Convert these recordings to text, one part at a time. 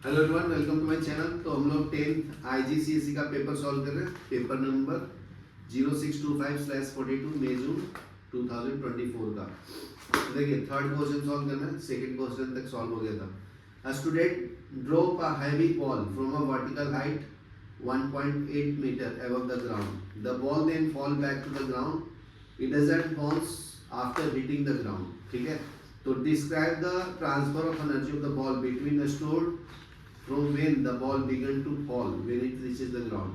Hello everyone, welcome to my channel. तो हम लोग 10th आईजीसीएसई का पेपर सॉल्व कर रहे हैं। पेपर नंबर 0625/42 मई जून 2024 का। तो देखिए, थर्ड क्वेश्चन सॉल्व करना है। सेकंड क्वेश्चन तक सॉल्व हो गया था। A student drop a heavy ball from a vertical height 1.8 meter above the ground. The ball then fall back to the ground. It doesn't bounce after hitting the ground. ठीक है। तो describe the transfer of energy of the ball between the stored from when the ball began to fall when it reaches the ground.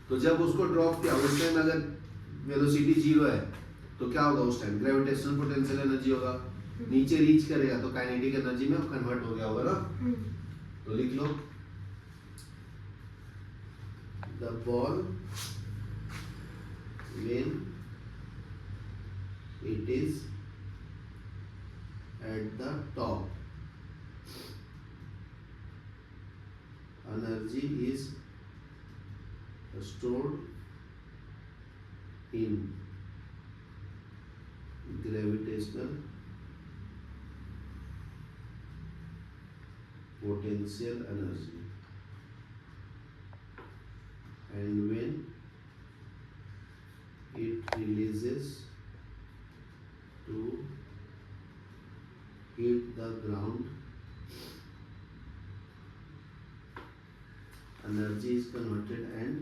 तो जब उसको drop किया उस time अगर velocity zero है तो क्या होगा? उस टाइम ग्रेविटेशनल पोटेंशियल एनर्जी होगा, नीचे रीच करेगा तो काइनेटिक एनर्जी में कन्वर्ट हो गया होगा ना। तो लिख लो, the ball when it is at the top, energy is stored in gravitational potential energy, and when it releases to hit the ground, energy is converted and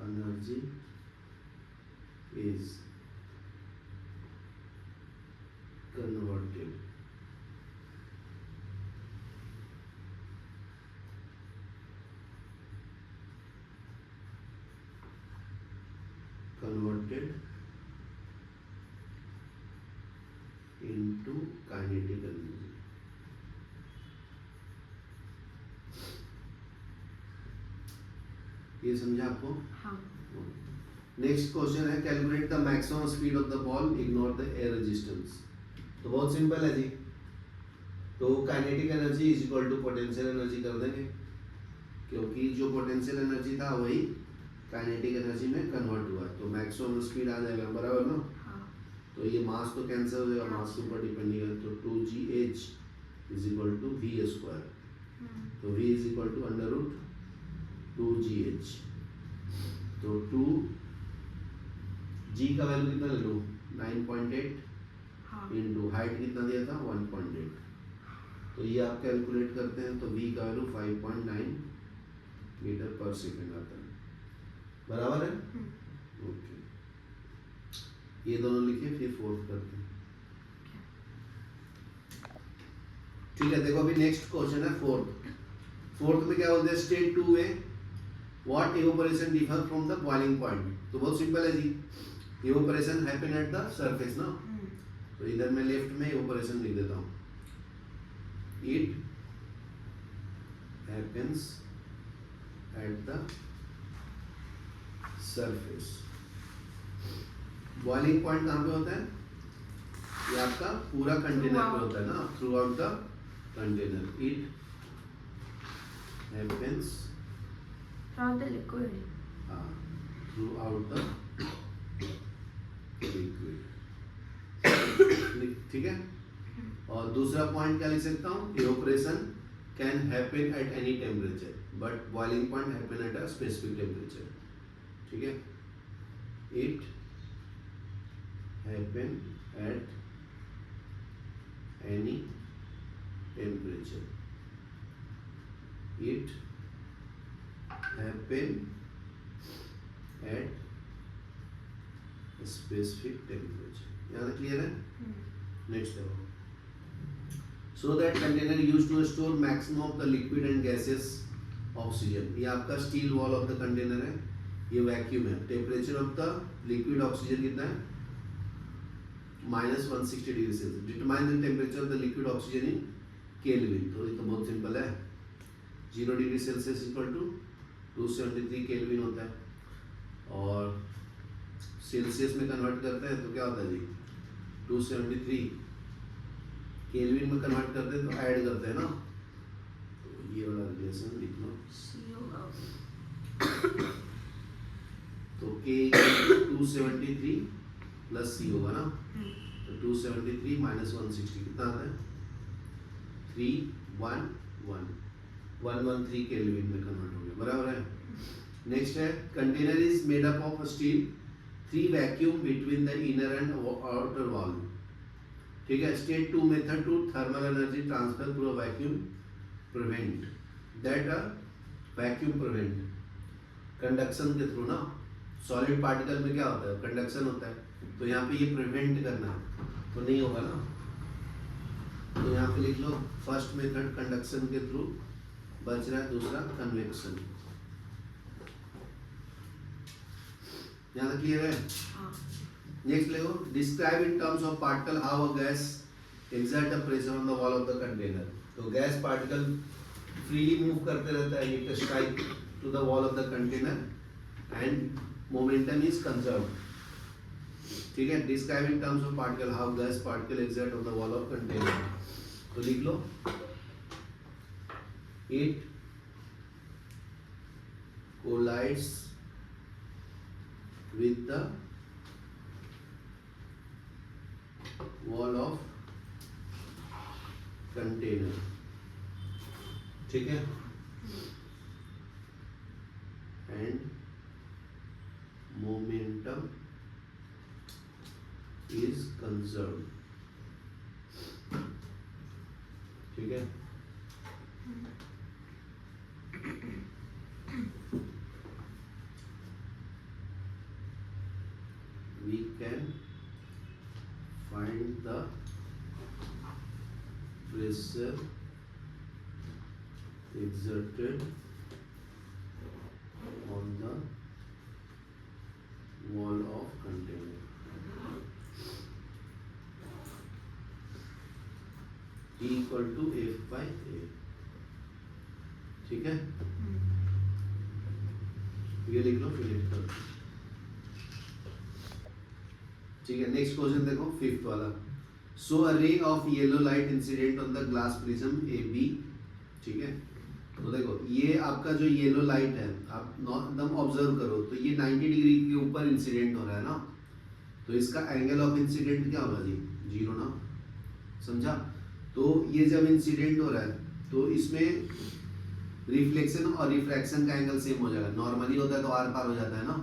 energy is converted into kinetic energy. ये समझा आपको? हाँ। Next question है, calculate the maximum speed of the ball, ignore the air resistance. तो बहुत simple है जी। तो kinetic energy is equal to potential energy कर देंगे, क्योंकि जो पोटेंशियल एनर्जी था वही काइनेटिक एनर्जी में कन्वर्ट हुआ है। तो मैक्सिमम स्पीड आ जाएगा, बराबर ना। हाँ। तो ये मास तो कैंसिल हो जाएगा, मास के ऊपर डिपेंड नहीं है। तो 2gh is equal to v square. तो v is equal to under root 2gh। तो 2g का वैल्यू कितना ले लो? 9.8 इंटू हाइट कितना दिया था? 1.8। तो ये आप कैलकुलेट करते हैं तो v का वैल्यू 5.9 मीटर पर सेकेंड आता है, बराबर है। ओके, ये दोनों लिखिए, फिर फोर्थ करते हैं। ठीक है, देखो अभी नेक्स्ट क्वेश्चन है फोर्थ में क्या बोलते हैं? स्टेट 2 में what evaporation differ from the boiling point. तो बहुत सिंपल है जी, evaporation happen at the surface ना। तो इधर मैं लेफ्ट में इवेपोरेशन लिख देता हूँ, it happens at the surface. Boiling point कहाँ पे होता है? ये आपका पूरा कंटेनर पे होता है ना, throughout the container. It happens throughout the liquid. Throughout the liquid. ठीक है। और दूसरा पॉइंट क्या लिख सकता हूँ? Evaporation can happen at any temperature, but boiling point happen at a specific temperature. ठीक है, it happen at any temperature. It happen at specific temperature. यहाँ तक क्लियर है? नेक्स्ट देखो, so that container used to store maximum of the liquid and gases oxygen. ये आपका steel wall of the container है, ये वैक्यूम है। Temperature of the liquid oxygen कितना है? -160 degree Celsius. Determine the temperature of the liquid oxygen in kelvin. तो ये तो बहुत सिंपल है, 0 degree Celsius equal to 273 kelvin होता है। और सेल्सियस में कन्वर्ट करते हैं तो क्या होता है जी? 273 केल्विन में कन्वर्ट करते हैं तो ऐड करते हैं ना। तो ये वाला रिलेशन लिख लो, तो K 273 प्लस C होगा ना। तो 273 - 160 कितना आता है? 113 केल्विन में कन्वर्ट हो गया, बराबर है। नेक्स्ट है container is made up of steel, 3 vacuum between the inner and outer wall. ठीक है, state 2 method to thermal energy transfer through a vacuum prevent that a vacuum prevent conduction के through ना। Solid particle में क्या होता है, conduction होता है, तो यहाँ पे ये प्रिवेंट करना है, तो नहीं होगा ना। तो यहाँ पे लिख लो फर्स्ट मेथड कंडक्शन के थ्रू, बच रहा है दूसरा कन्वेक्शन। यहाँ तक क्लियर है। हाँ। नेक्स्ट लिखो describe in terms of particle how a gas exert a pressure on the wall of the container. तो गैस पार्टिकल फ्रीली मूव करते रहता है, it strike to the wall of the container and momentum is conserved. ठीक है, describe in terms of particle how gas particle exert on the wall of container. तो लिख लो it collides with the wall of container। ठीक है, and momentum is conserved। ठीक है, we can find the pressure exerted on the wall of container। E equal to F by A। ठीक है, ये लिख लो फिर लिख दो। ठीक है, नेक्स्ट क्वेश्चन देखो फिफ्थ वाला। So a ray of yellow light incident on the glass prism A B. ठीक है, तो देखो ये आपका जो येलो लाइट है, आप एकदम ऑब्जर्व करो, तो ये 90 डिग्री के ऊपर इंसिडेंट हो रहा है ना, तो इसका एंगल ऑफ इंसिडेंट क्या होगा जी, 0 ना, समझा। तो ये जब इंसिडेंट हो रहा है तो इसमें रिफ्लेक्शन और रिफ्रैक्शन का एंगल सेम हो जाएगा। नॉर्मली होता है तो आर पार हो जाता है ना,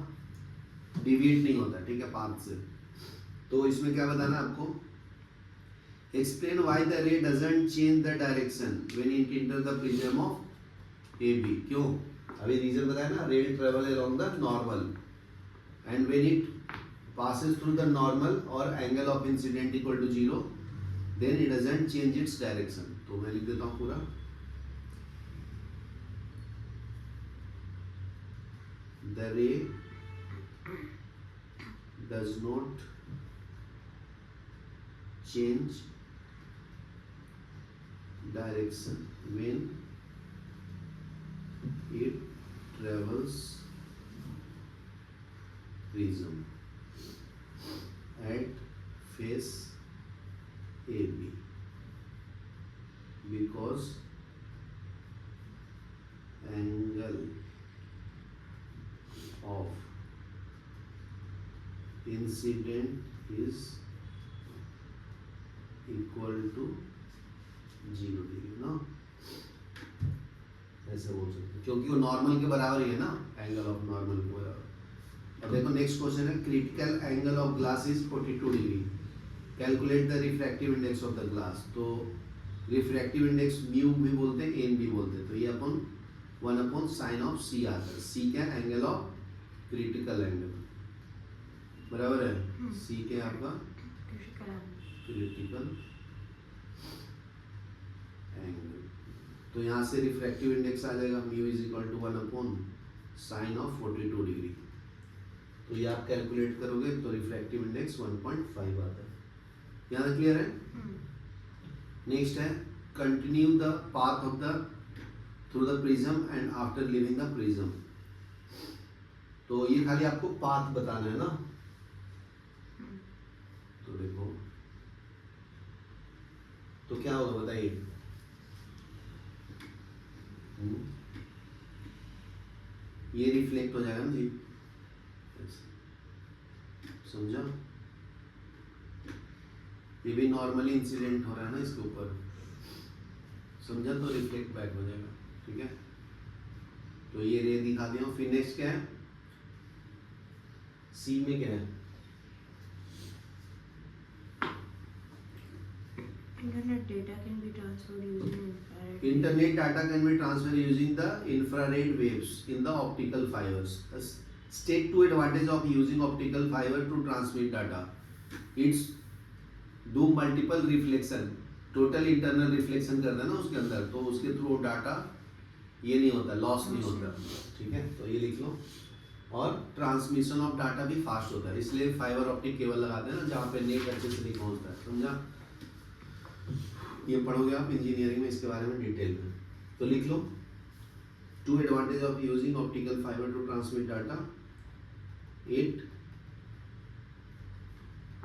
डिविएट नहीं होता, ठीक है, पाथ से। तो इसमें क्या बताना है आपको, explain why the ray doesn't change the direction when it enter the prism of A B. क्यों, अभी रीजन बताया ना, ray travel along the normal and when it passes through the normal or angle of incident equal to 0, then it doesn't change its direction। तो मैं लिख देता हूँ पूरा, the ray does not change direction when it travels prism at face AB because angle of incident is equal to 0 degree ना, ऐसे बोल सकते, क्योंकि वो नॉर्मल के बराबर ही है ना, एंगल ऑफ नॉर्मल के बराबर। अब देखो नेक्स्ट क्वेश्चन है, critical angle of glass is 42 degree, calculate the refractive index of the glass. तो रिफ्रैक्टिव इंडेक्स म्यू भी बोलते हैं, एन भी बोलते हैं, तो ये अपन 1/sin ऑफ सी आता है। सी क्या, एंगल ऑफ क्रिटिकल एंगल, बराबर है, सी क्या आपका क्रिटिकल एंगल। तो यहाँ से रिफ्रैक्टिव इंडेक्स आ जाएगा, mu is equal to 1/sin of 42 degree. तो ये आप कैलकुलेट करोगे तो रिफ्रैक्टिव इंडेक्स 1.5 आता है। यहाँ तक क्लियर है। नेक्स्ट है, continue the path of the through the prism and after living the prism. तो ये खाली आपको पाथ बताना है ना, तो देखो तो क्या होगा बताइए, ये रिफ्लेक्ट हो जाएगा ना जी, समझा। ये भी नॉर्मली इंसिडेंट हो रहा है ना इसके ऊपर, समझा? तो रिफ्लेक्ट बैक हो जाएगा, ठीक है। तो ये रे दिखा दिया। फिर नेक्स्ट क्या है, सी में क्या है, Internet data can be transferred using infrared. internet data can be transferred using the infrared waves in the optical fibers. State two advantage of using optical fiber to transmit data. It's do multiple reflection, total internal reflection करता है ना उसके अंदर, तो उसके through data ये नहीं होता, लॉस नहीं होता, ठीक है। तो ये लिख लो। और ट्रांसमिशन ऑफ डाटा भी फास्ट होता है, इसलिए फाइबर ऑप्टिक केबल लगाते हैं ना, जहाँ पे नेट अच्छे से नहीं पहुँचता है, समझा? ये पढ़ोगे आप इंजीनियरिंग में इसके बारे में डिटेल में। तो लिख लो, two advantage of using optical fibre to transmit data, it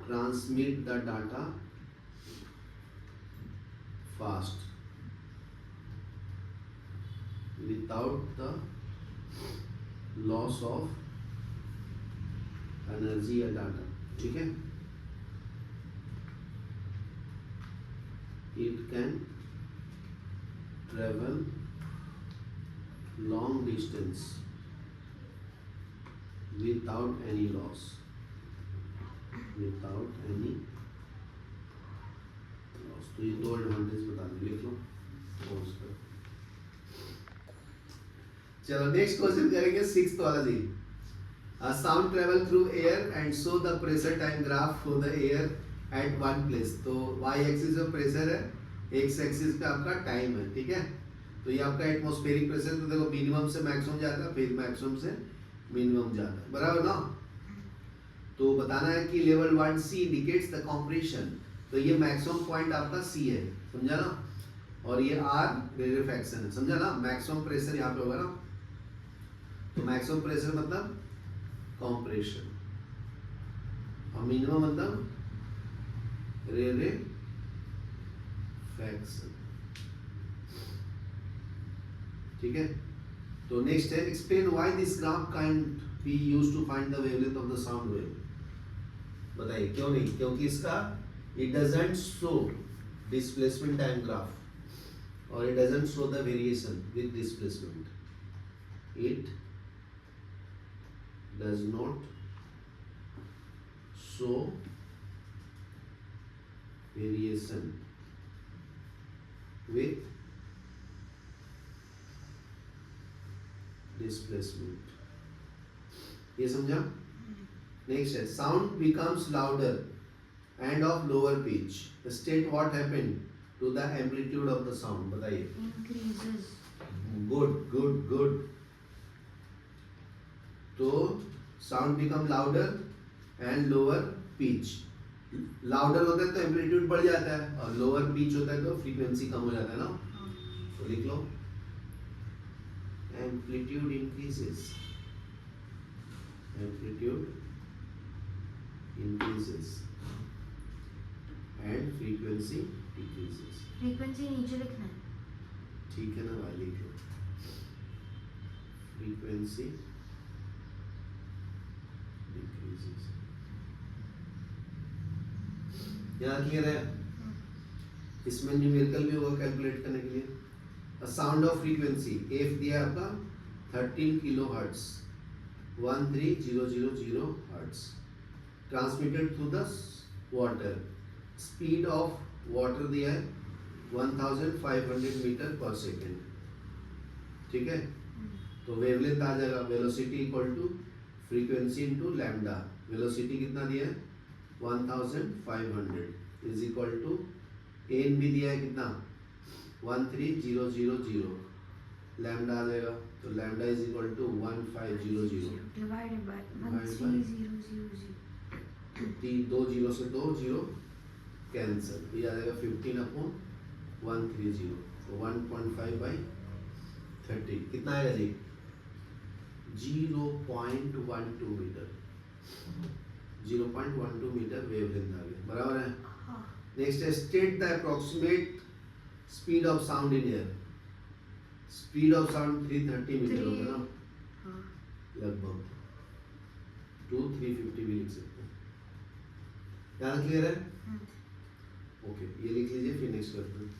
transmit the data fast without the loss of energy या data, ठीक है। It can travel long distance without any loss, without any loss। तो ये दो advantage बता दो, लिख लो। चलो नेक्स्ट क्वेश्चन करेंगे, सिक्स्थ वाला जी। Sound travel through air and show the pressure time graph for the air at one place. तो वाई एक्सिस पे प्रेशर है, एक्स एक्सिस पे आपका टाइम है, ठीक है। तो ये आपका एटमॉस्फेरिक प्रेशर, तो देखो मिनिमम से मैक्सिमम जाता है, फिर मैक्सिमम से मिनिमम जाता है, बराबर ना। तो बताना है कि level 1C indicates the compression. तो ये मैक्सिमम पॉइंट आपका C है, समझा ना। और ये R रेरेफैक्शन है, समझा ना। मैक्सिमम प्रेशर यहाँ पे होगा ना, तो मैक्सिमम प्रेशर मतलब कंप्रेशन, और मिनिमम मतलब रेरेफैक्शन, ठीक है। तो नेक्स्ट है, explain why this graph can be used to find the wavelength of the sound wave. बताइए क्यों नहीं, क्योंकि इसका it doesn't show displacement time graph or it doesn't show the variation with displacement. It does not show variation with displacement. ये समझा? Next है, sound becomes louder and of lower pitch. State what happened to the amplitude of the sound. बताइए। Increases. Good, good, good. तो sound become louder and lower pitch. Louder होता है तो amplitude बढ़ जाता है, और lower pitch होता है तो frequency कम हो जाता है ना। तो लिख लो, amplitude increases. Amplitude increases. And frequency decreases. Frequency नीचे लिखना है, ठीक है ना भाई, लिख लो। Frequency decreases. यहाँ क्लियर है? इसमें न्यूमेरिकल भी होगा कैलकुलेट करने के लिए। A sound of frequency F दिया आपका 13 kilohertz, 13000 hertz, transmitted through the water. Speed of water दिया है 1500 मीटर पर सेकेंड, ठीक है। तो वेवलेंथ आ जाएगा, velocity equal to frequency into lambda. Velocity कितना दिया है 1500 इज इक्वल टू एन भी दिया है कितना 13000, लैम्डा आ जाएगा, तो lambda is equal to 1500 divided by 13000. दो जीरो से दो जीरो कैंसिल, तो ये आ जाएगा 15/130, तो 1.5 बाई 30 कितना आएगा जी 0.12 मीटर, 0.12 मीटर वेवलेंथ आ गया, बराबर है। नेक्स्ट है, state the approximate speed of sound in air. Speed of sound 330 metre होता है ना, लगभग 350 भी लिख सकते हैं। यार क्लियर है? ओके, ये लिख लीजिए, फिर नेक्स्ट करते हैं।